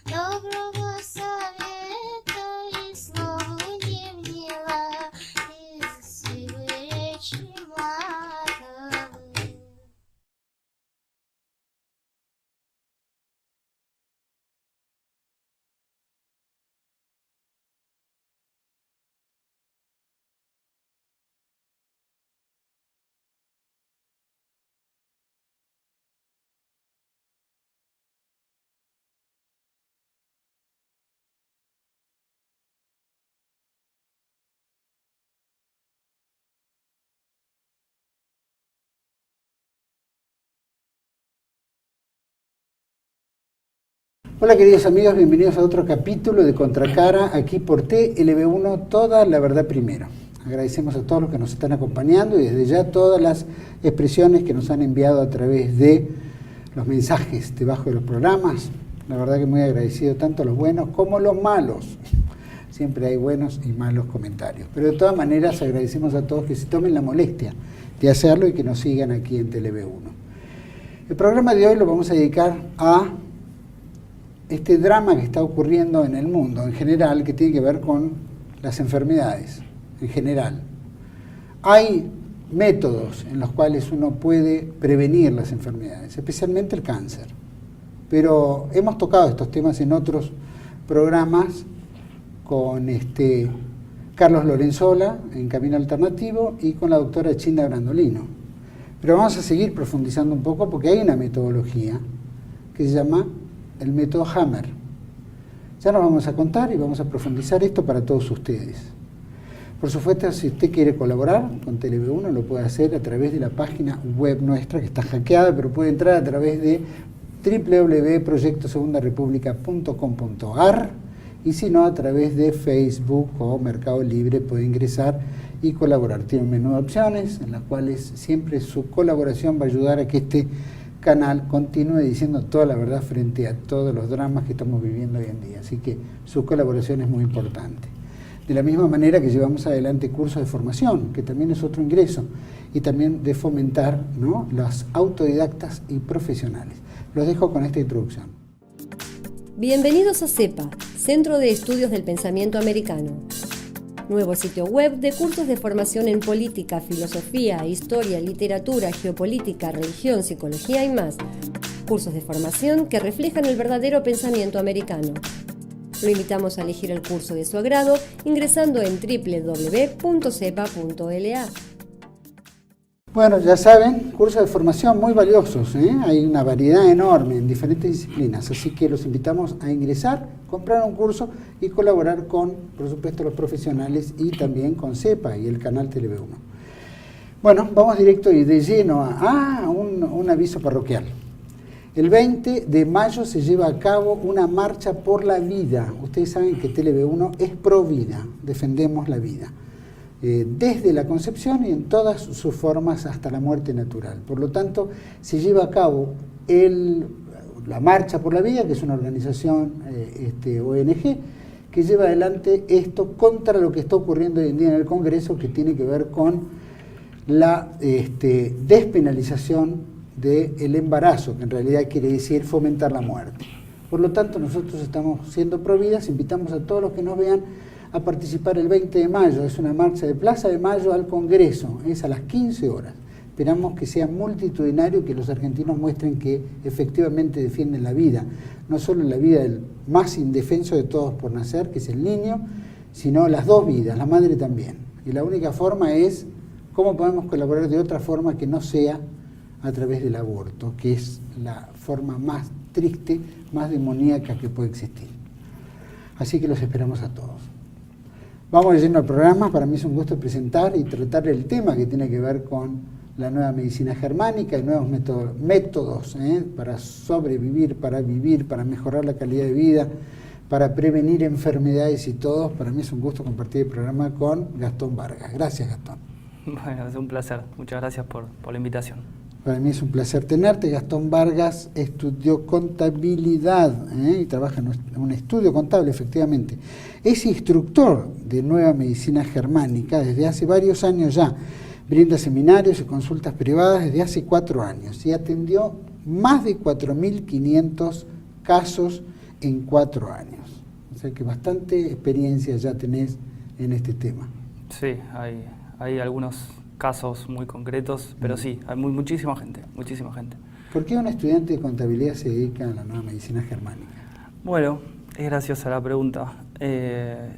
доброго совета и слову не вняла, из силы речи Маковы. Hola queridos amigos, bienvenidos a otro capítulo de Contracara, aquí por TLB1, toda la verdad primero. Agradecemos a todos los que nos están acompañando y desde ya todas las expresiones que nos han enviado a través de los mensajes debajo de los programas. La verdad que muy agradecido tanto los buenos como los malos. Siempre hay buenos y malos comentarios. Pero de todas maneras agradecemos a todos que se tomen la molestia de hacerlo y que nos sigan aquí en TLB1. El programa de hoy lo vamos a dedicar a este drama que está ocurriendo en el mundo en general, que tiene que ver con las enfermedades en general. Hay métodos en los cuales uno puede prevenir las enfermedades, especialmente el cáncer. Pero hemos tocado estos temas en otros programas con Carlos Lorenzola en Camino Alternativo y con la doctora Chinda Brandolino. Pero vamos a seguir profundizando un poco porque hay una metodología que se llama el método Hammer. Ya nos vamos a contar y vamos a profundizar esto para todos ustedes. Por supuesto, si usted quiere colaborar con TLB1, lo puede hacer a través de la página web nuestra, que está hackeada, pero puede entrar a través de www.proyectosegundarepublica.com.ar y si no, a través de Facebook o Mercado Libre puede ingresar y colaborar. Tiene un menú de opciones en las cuales siempre su colaboración va a ayudar a que este canal continúe diciendo toda la verdad frente a todos los dramas que estamos viviendo hoy en día. Así que su colaboración es muy importante. De la misma manera que llevamos adelante cursos de formación, que también es otro ingreso, y también de fomentar, ¿no?, las autodidactas y profesionales. Los dejo con esta introducción. Bienvenidos a CEPA, Centro de Estudios del Pensamiento Americano. Nuevo sitio web de cursos de formación en política, filosofía, historia, literatura, geopolítica, religión, psicología y más. Cursos de formación que reflejan el verdadero pensamiento americano. Lo invitamos a elegir el curso de su agrado ingresando en www.cepa.la. Bueno, ya saben, cursos de formación muy valiosos, ¿eh? Hay una variedad enorme en diferentes disciplinas, así que los invitamos a ingresar, comprar un curso y colaborar con, por supuesto, los profesionales y también con CEPA y el canal TLB1. Bueno, vamos directo y de lleno a un aviso parroquial. El 20 de mayo se lleva a cabo una marcha por la vida. Ustedes saben que TLB1 es pro vida, defendemos la vida. Desde la concepción y en todas sus formas hasta la muerte natural. Por lo tanto, se lleva a cabo la Marcha por la Vida, que es una organización ONG, que lleva adelante esto contra lo que está ocurriendo hoy en día en el Congreso, que tiene que ver con la despenalización del embarazo, que en realidad quiere decir fomentar la muerte. Por lo tanto, nosotros estamos siendo pro vidas, invitamos a todos los que nos vean a participar el 20 de mayo, es una marcha de Plaza de Mayo al Congreso, es a las 15 horas. Esperamos que sea multitudinario y que los argentinos muestren que efectivamente defienden la vida, no solo la vida del más indefenso de todos por nacer, que es el niño, sino las dos vidas, la madre también. Y la única forma es cómo podemos colaborar de otra forma que no sea a través del aborto, que es la forma más triste, más demoníaca que puede existir. Así que los esperamos a todos. Vamos yendo al programa. Para mí es un gusto presentar y tratar el tema que tiene que ver con la nueva medicina germánica y nuevos métodos para sobrevivir, para vivir, para mejorar la calidad de vida, para prevenir enfermedades y todo. Para mí es un gusto compartir el programa con Gastón Vargas. Gracias, Gastón. Bueno, es un placer. Muchas gracias por la invitación. Para mí es un placer tenerte. Gastón Vargas estudió contabilidad y trabaja en un estudio contable, efectivamente. Es instructor de Nueva Medicina Germánica desde hace varios años ya. Brinda seminarios y consultas privadas desde hace 4 años y atendió más de 4.500 casos en 4 años. O sea que bastante experiencia ya tenés en este tema. Sí, hay algunos casos muy concretos, pero sí, hay muchísima gente, muchísima gente. ¿Por qué un estudiante de contabilidad se dedica a la nueva medicina germánica? Bueno, es graciosa la pregunta.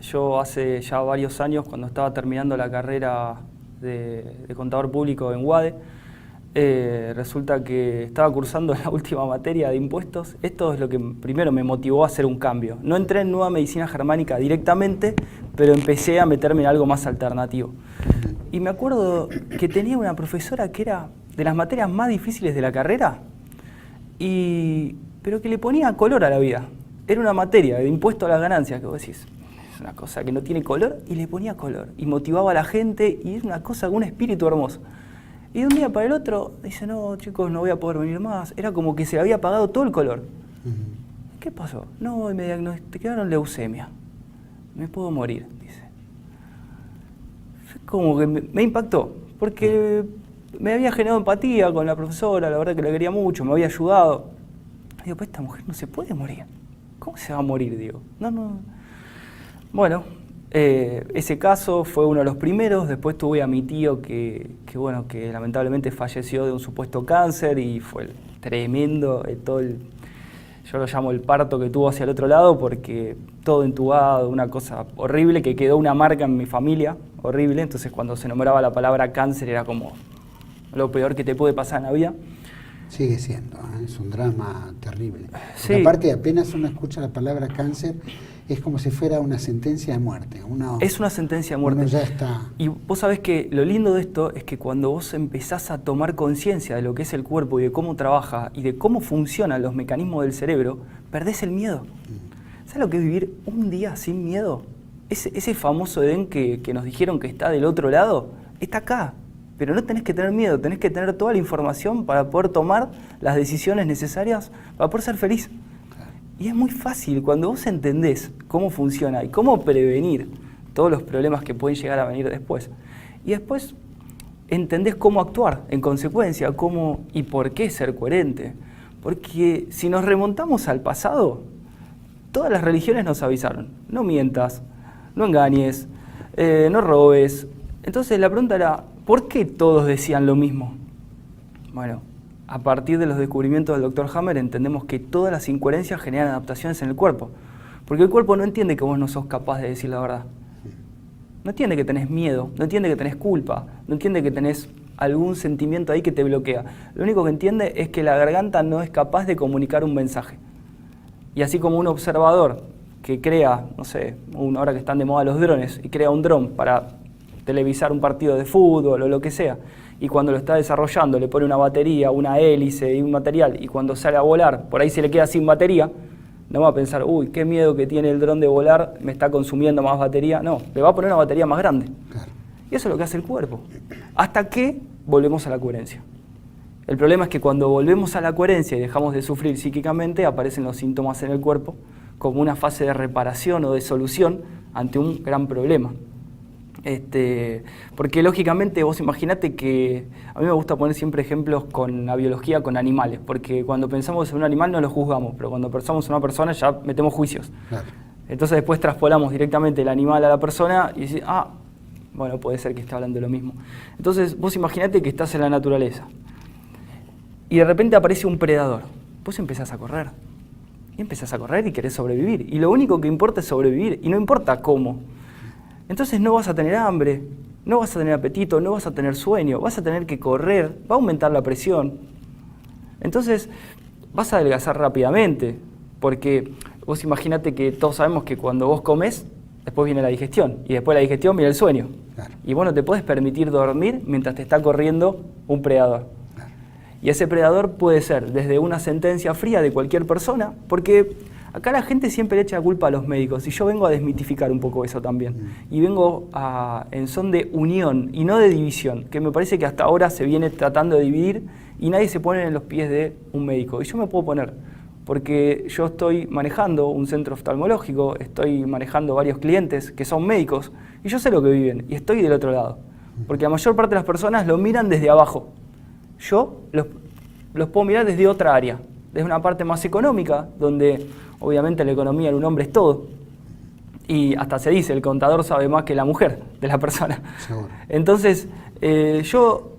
Yo hace ya varios años, cuando estaba terminando la carrera de contador público en UADE, resulta que estaba cursando la última materia de impuestos. Esto es lo que primero me motivó a hacer un cambio. No entré en nueva medicina germánica directamente, pero empecé a meterme en algo más alternativo. Y me acuerdo que tenía una profesora que era de las materias más difíciles de la carrera, pero que le ponía color a la vida. Era una materia de impuesto a las ganancias, que vos decís, es una cosa que no tiene color, y le ponía color. Y motivaba a la gente, y es una cosa, un espíritu hermoso. Y de un día para el otro, dice, no, chicos, no voy a poder venir más. Era como que se le había apagado todo el color. ¿Qué pasó? No, me diagnosticaron leucemia. Me puedo morir, dice. Fue como que me impactó, porque me había generado empatía con la profesora, la verdad que la quería mucho, me había ayudado. Digo, pues esta mujer no se puede morir. ¿Cómo se va a morir? Digo, no. Bueno, ese caso fue uno de los primeros. Después tuve a mi tío que lamentablemente falleció de un supuesto cáncer y fue tremendo yo lo llamo el parto que tuvo hacia el otro lado, porque todo entubado, una cosa horrible que quedó una marca en mi familia, horrible. Entonces cuando se nombraba la palabra cáncer era como lo peor que te puede pasar en la vida. Sigue siendo, es un drama terrible. Sí. Aparte, apenas uno escucha la palabra cáncer, es como si fuera una sentencia de muerte. Es una sentencia de muerte. Uno ya está. Y vos sabés que lo lindo de esto es que cuando vos empezás a tomar conciencia de lo que es el cuerpo y de cómo trabaja y de cómo funcionan los mecanismos del cerebro, perdés el miedo. ¿Sabés lo que es vivir un día sin miedo? Ese famoso Edén que nos dijeron que está del otro lado, está acá. Pero no tenés que tener miedo, tenés que tener toda la información para poder tomar las decisiones necesarias para poder ser feliz. Y es muy fácil, cuando vos entendés cómo funciona y cómo prevenir todos los problemas que pueden llegar a venir después. Y después entendés cómo actuar en consecuencia, cómo y por qué ser coherente. Porque si nos remontamos al pasado, todas las religiones nos avisaron, no mientas, no engañes, no robes. Entonces la pregunta era, ¿por qué todos decían lo mismo? Bueno, a partir de los descubrimientos del Dr. Hammer entendemos que todas las incoherencias generan adaptaciones en el cuerpo. Porque el cuerpo no entiende que vos no sos capaz de decir la verdad. No entiende que tenés miedo, no entiende que tenés culpa, no entiende que tenés algún sentimiento ahí que te bloquea. Lo único que entiende es que la garganta no es capaz de comunicar un mensaje. Y así como un observador que crea, no sé, ahora que están de moda los drones, y crea un dron para televisar un partido de fútbol o lo que sea, y cuando lo está desarrollando le pone una batería, una hélice y un material, y cuando sale a volar, por ahí se le queda sin batería, no va a pensar, uy, qué miedo que tiene el dron de volar, me está consumiendo más batería. No, le va a poner una batería más grande. Claro. Y eso es lo que hace el cuerpo. Hasta que volvemos a la coherencia. El problema es que cuando volvemos a la coherencia y dejamos de sufrir psíquicamente, aparecen los síntomas en el cuerpo como una fase de reparación o de solución ante un gran problema. Porque lógicamente vos imaginate que a mí me gusta poner siempre ejemplos con la biología, con animales, porque cuando pensamos en un animal no lo juzgamos, pero cuando pensamos en una persona ya metemos juicios. Claro. Entonces después traspolamos directamente el animal a la persona y decís, bueno, puede ser que esté hablando de lo mismo. Entonces vos imaginate que estás en la naturaleza y de repente aparece un predador. Vos empezás a correr. Y empezás a correr y querés sobrevivir. Y lo único que importa es sobrevivir y no importa cómo. Entonces no vas a tener hambre, no vas a tener apetito, no vas a tener sueño, vas a tener que correr, va a aumentar la presión. Entonces vas a adelgazar rápidamente, porque vos imaginate que todos sabemos que cuando vos comes, después viene la digestión, y después de la digestión viene el sueño. Claro. Y vos no te podés permitir dormir mientras te está corriendo un predador. Claro. Y ese predador puede ser desde una sentencia fría de cualquier persona, porque acá la gente siempre le echa la culpa a los médicos y yo vengo a desmitificar un poco eso también. Y vengo en son de unión y no de división, que me parece que hasta ahora se viene tratando de dividir y nadie se pone en los pies de un médico. Y yo me puedo poner, porque yo estoy manejando un centro oftalmológico, estoy manejando varios clientes que son médicos y yo sé lo que viven y estoy del otro lado. Porque la mayor parte de las personas lo miran desde abajo. Yo los puedo mirar desde otra área. Desde una parte más económica, donde Obviamente la economía en un hombre es todo. Y hasta se dice, el contador sabe más que la mujer de la persona. Seguro. Entonces, yo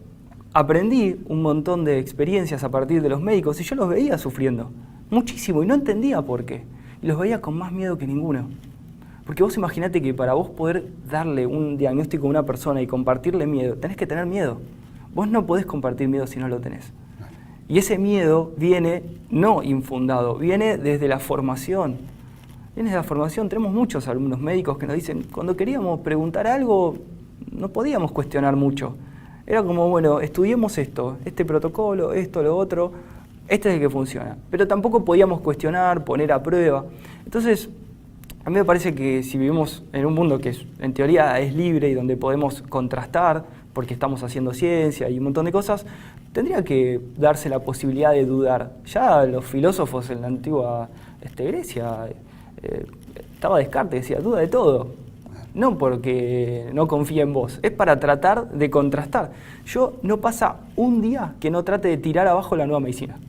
aprendí un montón de experiencias a partir de los médicos y yo los veía sufriendo muchísimo y no entendía por qué. Y los veía con más miedo que ninguno. Porque vos imaginate que para vos poder darle un diagnóstico a una persona y compartirle miedo, tenés que tener miedo. Vos no podés compartir miedo si no lo tenés. Y ese miedo viene no infundado, viene desde la formación. Viene desde la formación. Tenemos muchos alumnos médicos que nos dicen, cuando queríamos preguntar algo, no podíamos cuestionar mucho. Era como, bueno, estudiemos esto, este protocolo, esto, lo otro, este es el que funciona. Pero tampoco podíamos cuestionar, poner a prueba. Entonces, a mí me parece que si vivimos en un mundo que en teoría es libre y donde podemos contrastar, porque estamos haciendo ciencia y un montón de cosas, tendría que darse la posibilidad de dudar. Ya los filósofos en la antigua Grecia, estaba Descartes, decía, duda de todo. No porque no confíe en vos, es para tratar de contrastar. No pasa un día que no trate de tirar abajo la nueva medicina.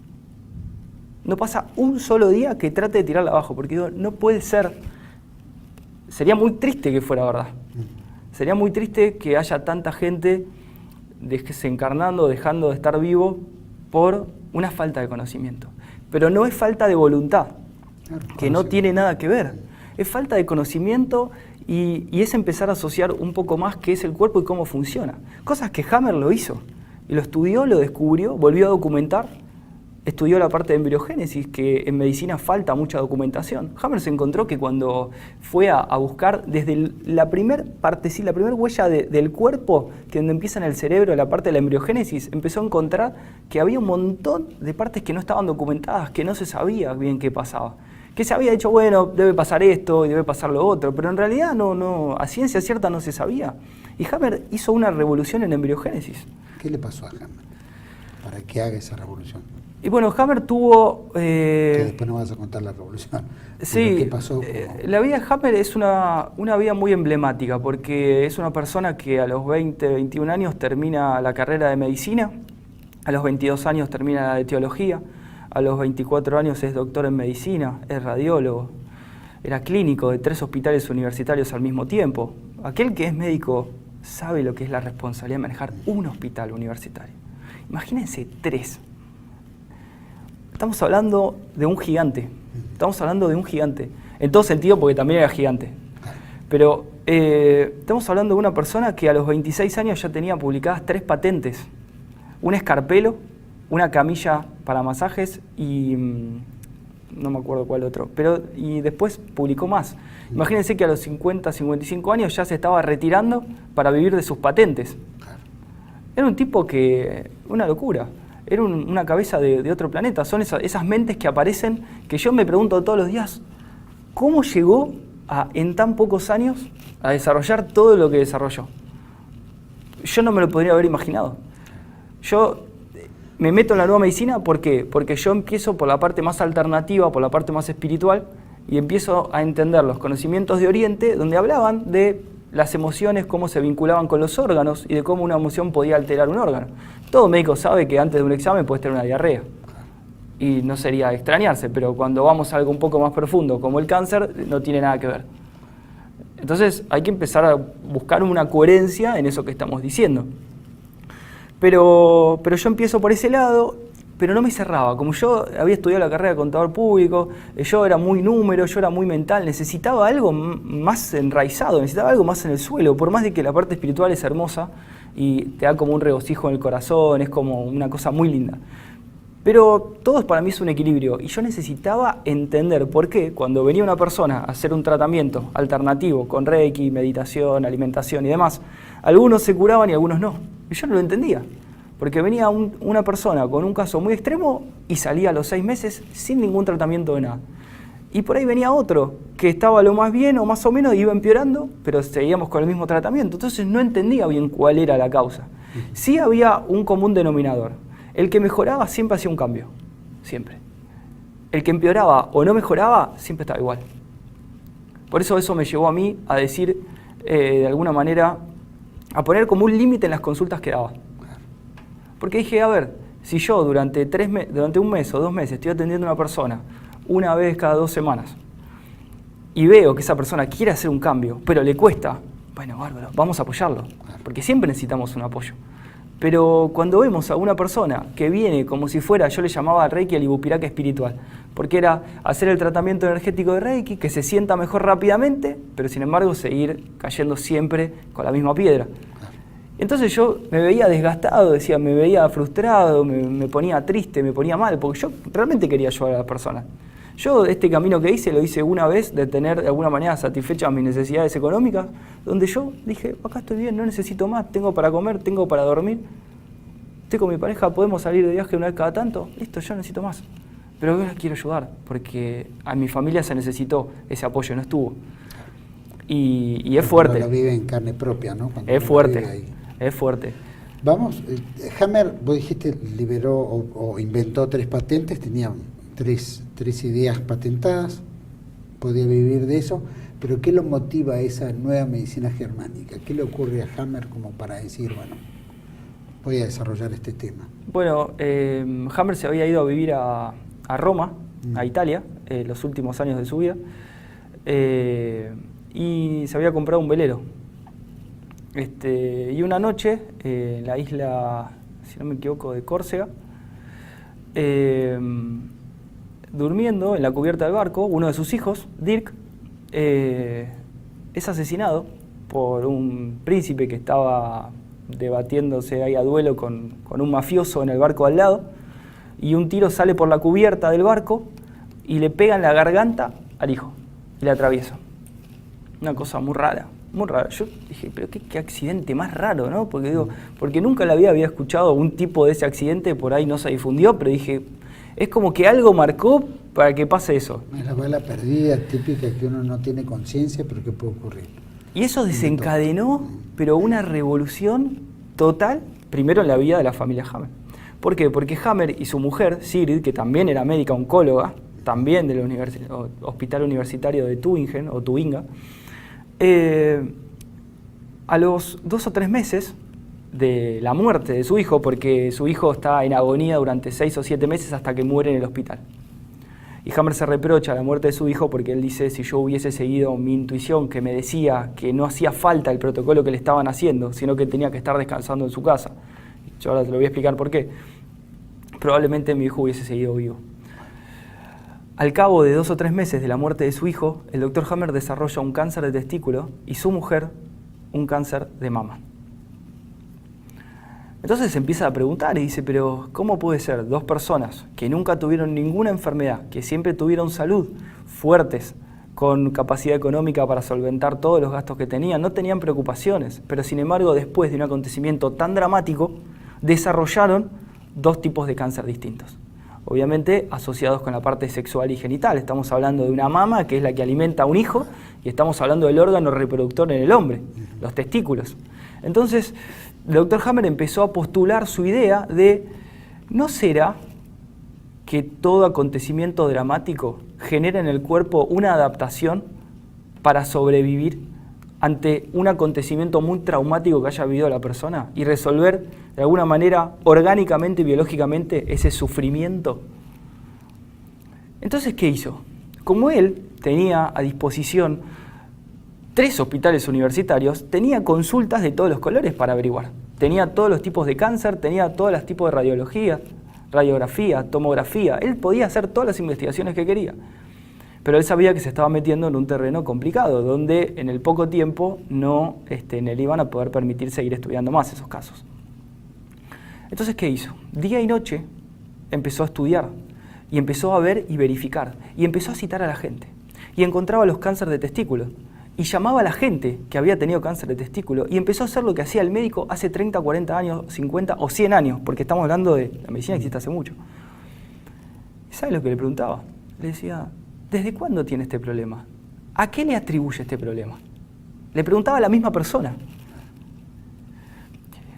No pasa un solo día que trate de tirarla abajo, porque digo, no puede ser. Sería muy triste que fuera verdad. Sería muy triste que haya tanta gente desencarnando, dejando de estar vivo por una falta de conocimiento. Pero no es falta de voluntad, que no tiene nada que ver. Es falta de conocimiento y es empezar a asociar un poco más qué es el cuerpo y cómo funciona. Cosas que Hammer lo hizo. Y lo estudió, lo descubrió, volvió a documentar. Estudió la parte de embriogénesis, que en medicina falta mucha documentación. Hammer se encontró que cuando fue a buscar desde la primera parte, la primera huella del cuerpo, que donde empieza en el cerebro, la parte de la embriogénesis, empezó a encontrar que había un montón de partes que no estaban documentadas, que no se sabía bien qué pasaba. Que se había dicho, bueno, debe pasar esto y debe pasar lo otro, pero en realidad no, a ciencia cierta no se sabía. Y Hammer hizo una revolución en embriogénesis. ¿Qué le pasó a Hammer para que haga esa revolución? Y bueno, Hammer tuvo... que después nos vas a contar la revolución. Sí, ¿qué pasó? La vida de Hammer es una vida muy emblemática, porque es una persona que a los 20, 21 años termina la carrera de medicina, a los 22 años termina la de teología, a los 24 años es doctor en medicina, es radiólogo, era clínico de 3 hospitales universitarios al mismo tiempo. Aquel que es médico sabe lo que es la responsabilidad de manejar un hospital universitario. Imagínense 3. Estamos hablando de un gigante. Estamos hablando de un gigante. En todo sentido, porque también era gigante. Pero estamos hablando de una persona que a los 26 años ya tenía publicadas 3 patentes. Un escarpelo, una camilla para masajes y no me acuerdo cuál otro. Y después publicó más. Imagínense que a los 50, 55 años ya se estaba retirando para vivir de sus patentes. Era un tipo que... una locura. Era una cabeza de otro planeta. Son esas mentes que aparecen, que yo me pregunto todos los días, ¿cómo llegó en tan pocos años a desarrollar todo lo que desarrolló? Yo no me lo podría haber imaginado. Yo me meto en la nueva medicina, ¿por qué? Porque yo empiezo por la parte más alternativa, por la parte más espiritual, y empiezo a entender los conocimientos de Oriente, donde hablaban de las emociones, cómo se vinculaban con los órganos y de cómo una emoción podía alterar un órgano. Todo médico sabe que antes de un examen puedes tener una diarrea. Y no sería extrañarse, pero cuando vamos a algo un poco más profundo, como el cáncer, no tiene nada que ver. Entonces hay que empezar a buscar una coherencia en eso que estamos diciendo. Pero yo empiezo por ese lado, pero no me cerraba. Como yo había estudiado la carrera de contador público, yo era muy número, yo era muy mental, necesitaba algo más enraizado, necesitaba algo más en el suelo, por más de que la parte espiritual es hermosa y te da como un regocijo en el corazón, es como una cosa muy linda. Pero todo para mí es un equilibrio y yo necesitaba entender por qué cuando venía una persona a hacer un tratamiento alternativo con Reiki, meditación, alimentación y demás, algunos se curaban y algunos no. Y yo no lo entendía. Porque venía una persona con un caso muy extremo y salía a los 6 meses sin ningún tratamiento de nada. Y por ahí venía otro que estaba lo más bien o más o menos, iba empeorando, pero seguíamos con el mismo tratamiento. Entonces no entendía bien cuál era la causa. Sí había un común denominador. El que mejoraba siempre hacía un cambio. Siempre. El que empeoraba o no mejoraba siempre estaba igual. Por eso me llevó a mí a decir, de alguna manera, a poner como un límite en las consultas que daba. Porque dije, a ver, si yo durante un mes o 2 meses estoy atendiendo a una persona una vez cada 2 semanas y veo que esa persona quiere hacer un cambio, pero le cuesta, bueno, bárbaro, vamos a apoyarlo, porque siempre necesitamos un apoyo. Pero cuando vemos a una persona que viene como si fuera, yo le llamaba Reiki al Ibupiraca espiritual, porque era hacer el tratamiento energético de Reiki, que se sienta mejor rápidamente, pero sin embargo seguir cayendo siempre con la misma piedra. Entonces yo me veía desgastado, decía, me veía frustrado, me ponía triste, me ponía mal, porque yo realmente quería ayudar a las personas. Yo este camino que hice, lo hice una vez de tener de alguna manera satisfechas mis necesidades económicas, donde yo dije, acá estoy bien, no necesito más, tengo para comer, tengo para dormir, estoy con mi pareja, podemos salir de viaje una vez cada tanto, listo, yo no necesito más. Pero ahora quiero ayudar, porque a mi familia se necesitó ese apoyo, no estuvo. Y es fuerte. Lo vive en carne propia, ¿no? Cuando Es fuerte, es fuerte. Vamos, Hammer, vos dijiste, liberó o inventó 3 patentes, tenía tres ideas patentadas, podía vivir de eso, pero ¿qué lo motiva a esa nueva medicina germánica? ¿Qué le ocurre a Hammer como para decir, bueno, voy a desarrollar este tema? Bueno, Hammer se había ido a vivir a Roma, a Italia, los últimos años de su vida, y se había comprado un velero. Y una noche, en la isla, si no me equivoco, de Córcega, durmiendo en la cubierta del barco, uno de sus hijos, Dirk, es asesinado por un príncipe que estaba debatiéndose ahí a duelo con un mafioso en el barco al lado, y un tiro sale por la cubierta del barco y le pega en la garganta al hijo y le atraviesa. Una cosa muy rara, muy rara. Yo dije, pero qué accidente más raro, ¿no? Porque nunca en la vida había escuchado un tipo de ese accidente, por ahí no se difundió, pero dije, es como que algo marcó para que pase eso. Es la bala perdida típica que uno no tiene conciencia, pero que puede ocurrir. Y eso desencadenó, pero una revolución total, primero en la vida de la familia Hammer. ¿Por qué? Porque Hammer y su mujer, Sigrid, que también era médica oncóloga, también del Hospital Universitario de Tübingen, o Tubinga, a los 2 o 3 meses de la muerte de su hijo, porque su hijo está en agonía durante 6 o 7 meses hasta que muere en el hospital. Y Hammer se reprocha la muerte de su hijo porque él dice, si yo hubiese seguido mi intuición que me decía que no hacía falta el protocolo que le estaban haciendo, sino que tenía que estar descansando en su casa. Yo ahora te lo voy a explicar por qué. Probablemente mi hijo hubiese seguido vivo. Al cabo de 2 o 3 meses de la muerte de su hijo, el doctor Hammer desarrolla un cáncer de testículo y su mujer un cáncer de mama. Entonces se empieza a preguntar y dice, pero ¿cómo puede ser 2 personas que nunca tuvieron ninguna enfermedad, que siempre tuvieron salud, fuertes, con capacidad económica para solventar todos los gastos que tenían, no tenían preocupaciones, pero sin embargo después de un acontecimiento tan dramático, desarrollaron 2 tipos de cáncer distintos? Obviamente asociados con la parte sexual y genital. Estamos hablando de una mama, que es la que alimenta a un hijo, y estamos hablando del órgano reproductor en el hombre, los testículos. Entonces, el doctor Hammer empezó a postular su idea de, ¿no será que todo acontecimiento dramático genera en el cuerpo una adaptación para sobrevivir ante un acontecimiento muy traumático que haya vivido la persona y resolver de alguna manera orgánicamente y biológicamente ese sufrimiento? Entonces, ¿qué hizo? Como él tenía a disposición 3 hospitales universitarios, tenía consultas de todos los colores para averiguar. Tenía todos los tipos de cáncer, tenía todos los tipos de radiografía, tomografía. Él podía hacer todas las investigaciones que quería. Pero él sabía que se estaba metiendo en un terreno complicado, donde en el poco tiempo no le iban a poder permitir seguir estudiando más esos casos. Entonces, ¿qué hizo? Día y noche empezó a estudiar, y empezó a ver y verificar, y empezó a citar a la gente. Y encontraba los cánceres de testículo, y llamaba a la gente que había tenido cáncer de testículo, y empezó a hacer lo que hacía el médico hace 30, 40 años, 50 o 100 años, porque estamos hablando de la medicina que existe hace mucho. ¿Sabe lo que le preguntaba? Le decía, ¿desde cuándo tiene este problema? ¿A qué le atribuye este problema? Le preguntaba a la misma persona.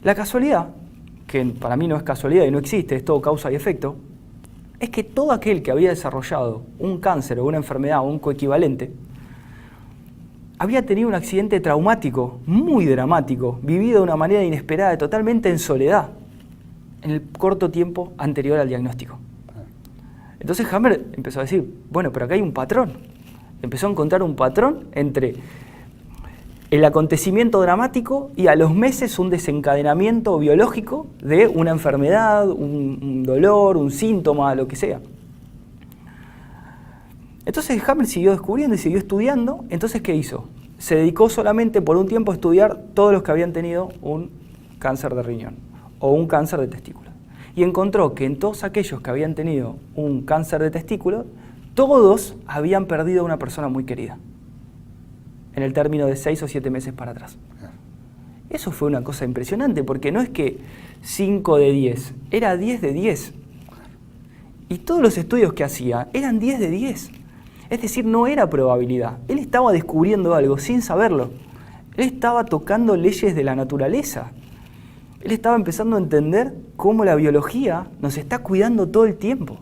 La casualidad, que para mí no es casualidad y no existe, es todo causa y efecto, es que todo aquel que había desarrollado un cáncer o una enfermedad o un coequivalente había tenido un accidente traumático, muy dramático, vivido de una manera inesperada, totalmente en soledad, en el corto tiempo anterior al diagnóstico. Entonces Hammer empezó a decir, bueno, pero acá hay un patrón. Empezó a encontrar un patrón entre el acontecimiento dramático y a los meses un desencadenamiento biológico de una enfermedad, un dolor, un síntoma, lo que sea. Entonces Hammer siguió descubriendo y siguió estudiando. Entonces, ¿qué hizo? Se dedicó solamente por un tiempo a estudiar todos los que habían tenido un cáncer de riñón o un cáncer de testículo. Y encontró que en todos aquellos que habían tenido un cáncer de testículo, todos habían perdido a una persona muy querida en el término de 6 o 7 meses para atrás. Eso fue una cosa impresionante, porque no es que 5 de 10, era 10 de 10. Y todos los estudios que hacía eran 10 de 10. Es decir, no era probabilidad. Él estaba descubriendo algo sin saberlo. Él estaba tocando leyes de la naturaleza. Él estaba empezando a entender cómo la biología nos está cuidando todo el tiempo.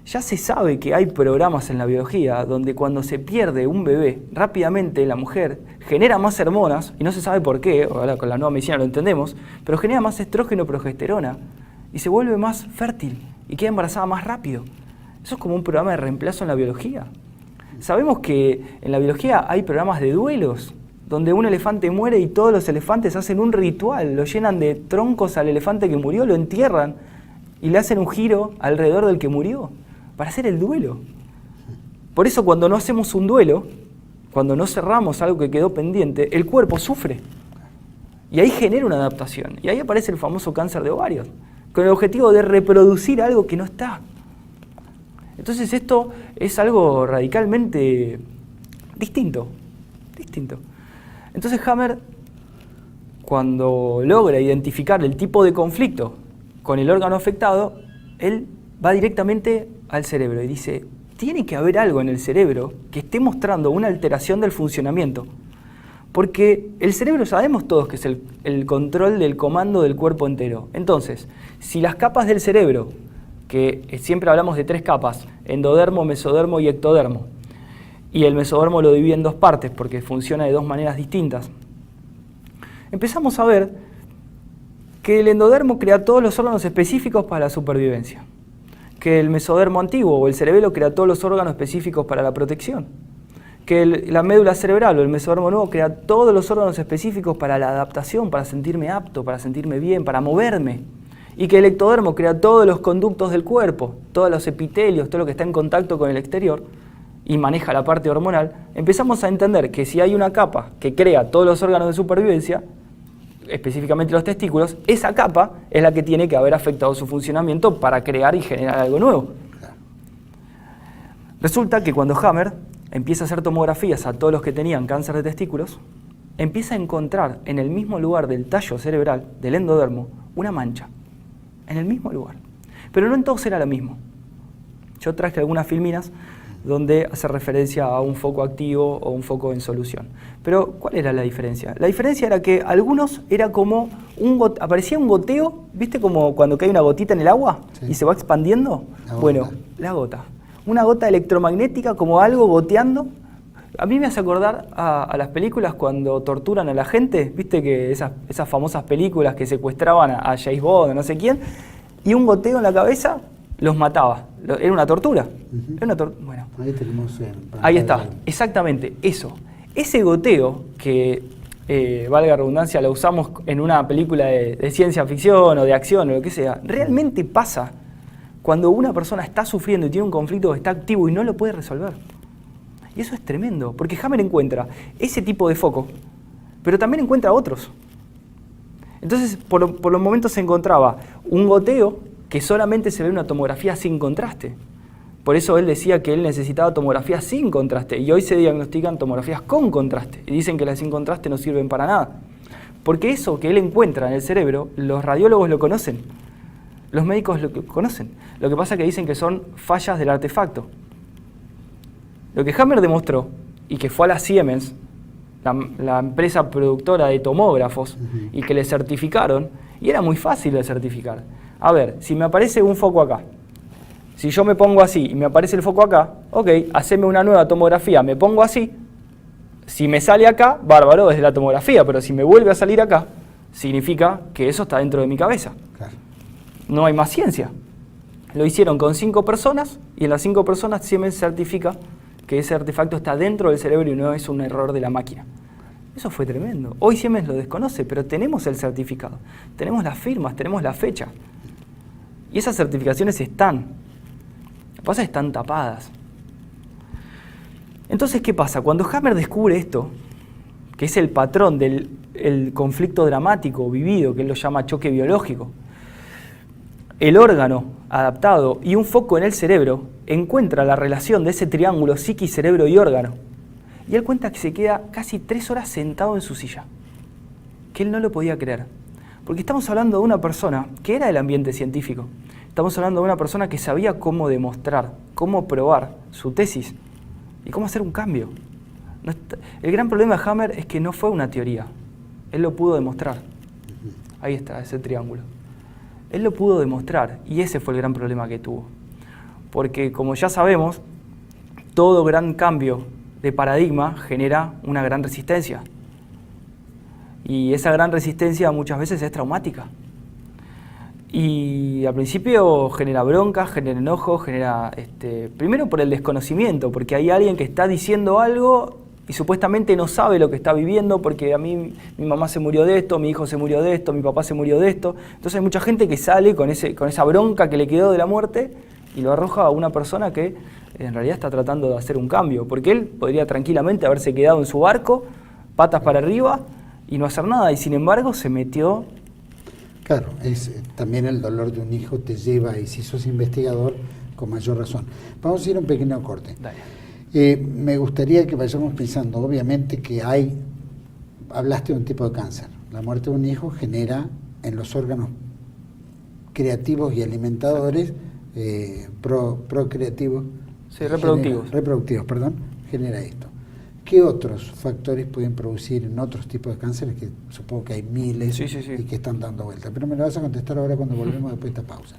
Ya se sabe que hay programas en la biología donde cuando se pierde un bebé, rápidamente la mujer genera más hormonas, y no se sabe por qué, ahora con la nueva medicina lo entendemos, pero genera más estrógeno, progesterona, y se vuelve más fértil, y queda embarazada más rápido. Eso es como un programa de reemplazo en la biología. Sabemos que en la biología hay programas de duelos, donde un elefante muere y todos los elefantes hacen un ritual, lo llenan de troncos al elefante que murió, lo entierran, y le hacen un giro alrededor del que murió, para hacer el duelo. Por eso cuando no hacemos un duelo, cuando no cerramos algo que quedó pendiente, el cuerpo sufre. Y ahí genera una adaptación. Y ahí aparece el famoso cáncer de ovarios, con el objetivo de reproducir algo que no está. Entonces esto es algo radicalmente distinto. Entonces Hammer, cuando logra identificar el tipo de conflicto con el órgano afectado, él va directamente al cerebro y dice, tiene que haber algo en el cerebro que esté mostrando una alteración del funcionamiento. Porque el cerebro sabemos todos que es el control del comando del cuerpo entero. Entonces, si las capas del cerebro, que siempre hablamos de 3 capas, endodermo, mesodermo y ectodermo, y el mesodermo lo divide en 2 partes porque funciona de 2 maneras distintas, empezamos a ver que el endodermo crea todos los órganos específicos para la supervivencia, que el mesodermo antiguo o el cerebelo crea todos los órganos específicos para la protección, que la médula cerebral o el mesodermo nuevo crea todos los órganos específicos para la adaptación, para sentirme apto, para sentirme bien, para moverme, y que el ectodermo crea todos los conductos del cuerpo, todos los epitelios, todo lo que está en contacto con el exterior y maneja la parte hormonal. Empezamos a entender que si hay una capa que crea todos los órganos de supervivencia, específicamente los testículos, esa capa es la que tiene que haber afectado su funcionamiento para crear y generar algo nuevo. Resulta que cuando Hammer empieza a hacer tomografías a todos los que tenían cáncer de testículos, empieza a encontrar en el mismo lugar del tallo cerebral, del endodermo, una mancha. En el mismo lugar. Pero no en todos era lo mismo. Yo traje algunas filminas donde hace referencia a un foco activo o un foco en solución. Pero, ¿cuál era la diferencia? La diferencia era que algunos era como aparecía un goteo, ¿viste? Como cuando cae una gotita en el agua, sí, y se va expandiendo. Bueno, la gota. Una gota electromagnética, como algo goteando. A mí me hace acordar a las películas cuando torturan a la gente, ¿viste? Que esas famosas películas que secuestraban a James Bond, a no sé quién, y un goteo en la cabeza los mataba. Era una tortura. Era bueno, ahí tenemos ahí está, exactamente, eso. Ese goteo que, valga la redundancia, lo usamos en una película de ciencia ficción o de acción o lo que sea, realmente pasa cuando una persona está sufriendo y tiene un conflicto que está activo y no lo puede resolver. Y eso es tremendo, porque Hammer encuentra ese tipo de foco, pero también encuentra otros. Entonces, por los momentos se encontraba un goteo que solamente se ve en una tomografía sin contraste. Por eso él decía que él necesitaba tomografías sin contraste, y hoy se diagnostican tomografías con contraste, y dicen que las sin contraste no sirven para nada. Porque eso que él encuentra en el cerebro, los radiólogos lo conocen, los médicos lo conocen. Lo que pasa es que dicen que son fallas del artefacto. Lo que Hammer demostró, y que fue a la Siemens, la empresa productora de tomógrafos, y que le certificaron, y era muy fácil de certificar. A ver, si me aparece un foco acá, si yo me pongo así y me aparece el foco acá, ok, haceme una nueva tomografía, me pongo así, si me sale acá, bárbaro, desde la tomografía, pero si me vuelve a salir acá, significa que eso está dentro de mi cabeza. Claro. No hay más ciencia. Lo hicieron con 5 personas y en las 5 personas Siemens certifica que ese artefacto está dentro del cerebro y no es un error de la máquina. Eso fue tremendo. Hoy Siemens lo desconoce, pero tenemos el certificado, tenemos las firmas, tenemos la fecha. Y esas certificaciones están. Lo que pasa es que están tapadas. Entonces, ¿qué pasa? Cuando Hammer descubre esto, que es el patrón del conflicto dramático vivido, que él lo llama choque biológico, el órgano adaptado y un foco en el cerebro encuentra la relación de ese triángulo psiqui, cerebro y órgano. Y él cuenta que se queda casi 3 horas sentado en su silla, que él no lo podía creer. Porque estamos hablando de una persona que era del ambiente científico, estamos hablando de una persona que sabía cómo demostrar, cómo probar su tesis y cómo hacer un cambio. El gran problema de Hammer es que no fue una teoría, él lo pudo demostrar. Ahí está, ese triángulo. Él lo pudo demostrar y ese fue el gran problema que tuvo. Porque como ya sabemos, todo gran cambio de paradigma genera una gran resistencia. Y esa gran resistencia muchas veces es traumática. Y al principio genera bronca, genera enojo, genera, primero por el desconocimiento, porque hay alguien que está diciendo algo y supuestamente no sabe lo que está viviendo, porque a mí mi mamá se murió de esto, mi hijo se murió de esto, mi papá se murió de esto. Entonces hay mucha gente que sale con esa bronca que le quedó de la muerte y lo arroja a una persona que en realidad está tratando de hacer un cambio, porque él podría tranquilamente haberse quedado en su barco, patas para arriba, y no hacer nada, y sin embargo se metió. Claro, también el dolor de un hijo te lleva, y si sos investigador, con mayor razón. Vamos a ir a un pequeño corte. Dale. Me gustaría que vayamos pensando, obviamente que hablaste de un tipo de cáncer. La muerte de un hijo genera en los órganos creativos y alimentadores, procreativos, Sí, reproductivos. Reproductivos, perdón, genera esto. ¿Qué otros factores pueden producir en otros tipos de cánceres? Que supongo que hay miles Sí. y que están dando vuelta. Pero me lo vas a contestar ahora cuando volvemos después de esta pausa.